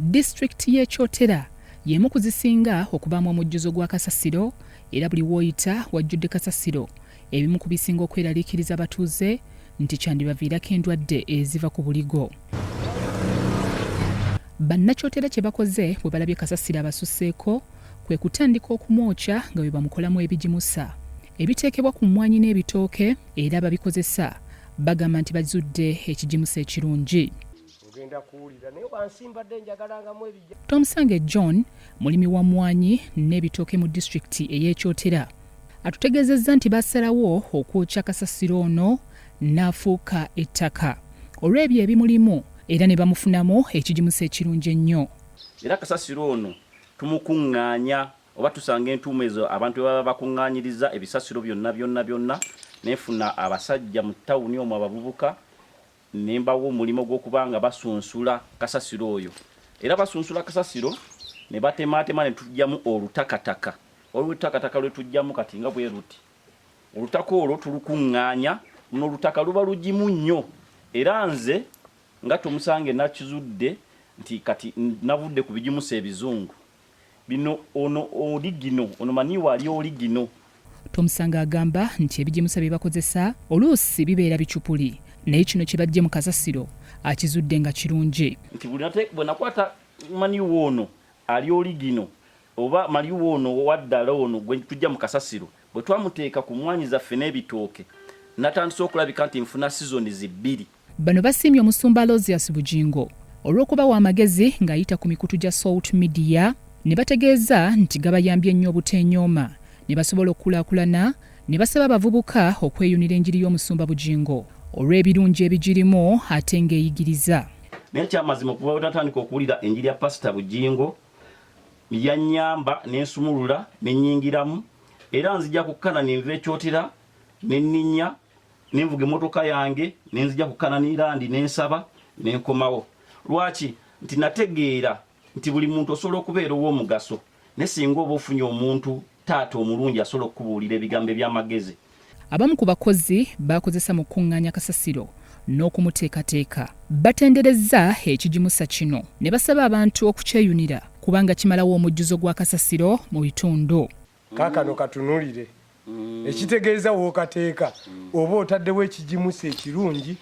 Disitulikiti y'e Kyotera y'emu ku zisinga okubaamu omujjuzo gwa kasasiro era buli w'oyita wajjudde kasasiro. Ebimu ku bisinga okweraliikiriza abatuuze nti kyandibaviirako endwadde eziva ku buligo. Bannakyotera kye bakoze bwe balabye kasasiro abasuseeko kwe kutandika okumwokya nga bwe bamukolamu ebigimusa ebiteekebwa ku mmwanyi n'ebitooke era ababikozesa bagamba nti bazudde ekigimusa ekirungi. Tomusange John mulimi wa mmwanyi n'ebitooke mu disitulikiti ey'e Kyotera atutegeezezza nti basalawo okwokya kasasiro ono n'afuuka ettaka olw'ebyo ebimulimu era ne bamufunamu ekigimusa ekirungi ennyo. Era kasasiro ono tumukuŋŋaanya oba tusanga entuumu ezo abantu baba bakuŋŋaanyiriza ebisasiro byonna nefuna abasajja mu ttawuni omwo abavubuka nembawo omulimu gw'okubanga basunsula kasasiro oyo. Era basunsula kasasiro ne batemaatema ne tujjamu olutakataka. Olutakataka lwe tujjamu kati nga bwe ruti. Olutaka olwo tulukuŋŋaanya n'olutaka luba lugimu nnyo. Era nze nga tumusange nakizudde nti kati navudde ku bigimusa ebizungu. Bino ono oligino ono maniwa ali oligino. Tomusange agamba nti ebigimusa bye bakozesa oluusi bibeera bicupuli naye kino kye bajje mu kasasiro akizudde nga kirungi. Nti bwe nakwata maniwa ono ali oligino oba maliwa ono waddala ono gwe tujja mu kasasiro bwe twamuteeka ku mmwanyi zaffe n'ebitooke natandise okulabika nti nfuna sizoni zibbiri. Bano basiimye omusumba Alozias Bujingo olw'okubawa amagezi ng'ayita ku mikutu gya Salt Media ne bategeeza nti gabayambye nnyo obuteenyooma ne basobola okukulaakulana ne basaba abavubuka okweyunira enjiri y'omusumba Bujingo olw'ebirungi ebigirimu ate ng'eyigiriza. Naye kyamazima okuva natandika okuwulira enjiri ya Pasita Bujingo yannyamba n'ensumulula n'ennyingiramu era nzija kukkana nenva Ekyotera n'enninnya n'envuga emmotoka yange nenzija kukkana n'irandi n'ensaba n'enkomawo. Lwaki? Nti nategeera nti buli muntu osobola okubeera ow'omugaso ne singa oba ofunye omuntu taata omulungi asobola okubuulira ebigambo eby'amagezi. Abamu ku bakozi bakozesa mu kuŋŋaanya kasasiro n'okumuteekateeka batenderezza ekigimusa kino ne basaba abantu okukyeyunira kubanga kimalawo omujjuzo gwa kasasiro mu bitundu. Kaakano katunulire ekitegeeza wookateeka oba otaddewo ekigimusa ekirungi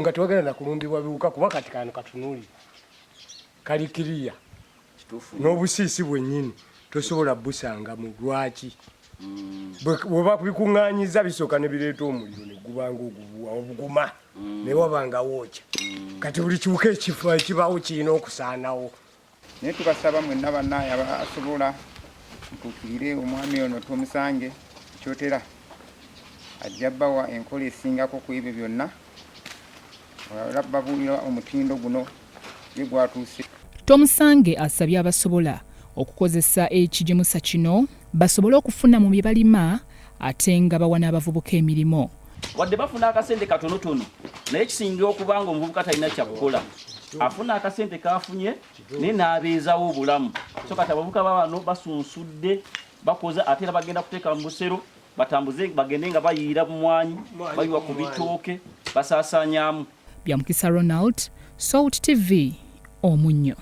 nga tewagenda na kulumbibwa biwuka kuba kati kano katunulire kalikiriya n'obusiisi bwennyini tosobola busanga mu lwaki bweba bikuŋŋaanyiza bisooka ne bireeta omuliro ne gubanga obuguma ne wabanga wookya kati buli kiwuka ekifo ekibaawo kirina okusaanawo. Naye tubasaba mwenna bannaye abasobola ntuukirire omwami ono Tomusange Kyotera ajja bawa enkola esingako ku ebyo byonna era babuulira omutindo guno ye gwatuuse. Tomusange asabye abasobola okukozesa ekigimusa kino basobole okufuna mu bye balima ate nga bawa n'abavubuka emirimu. Wadde bafuna akasente katonotono naye kisingira okubanga omuvubuka talina kyakukola afuna akasente kafunye naye n'abeezawo obulamu. So kati abavubuka bano basunsudde bakoze ate era bagenda kuteeka mu busero batambuze bagende nga bayiira mu mmwanyi bayiwa ku bitooke basaasaanyaamu. Byamukisa Ronald, Salt TV, Omunnyo.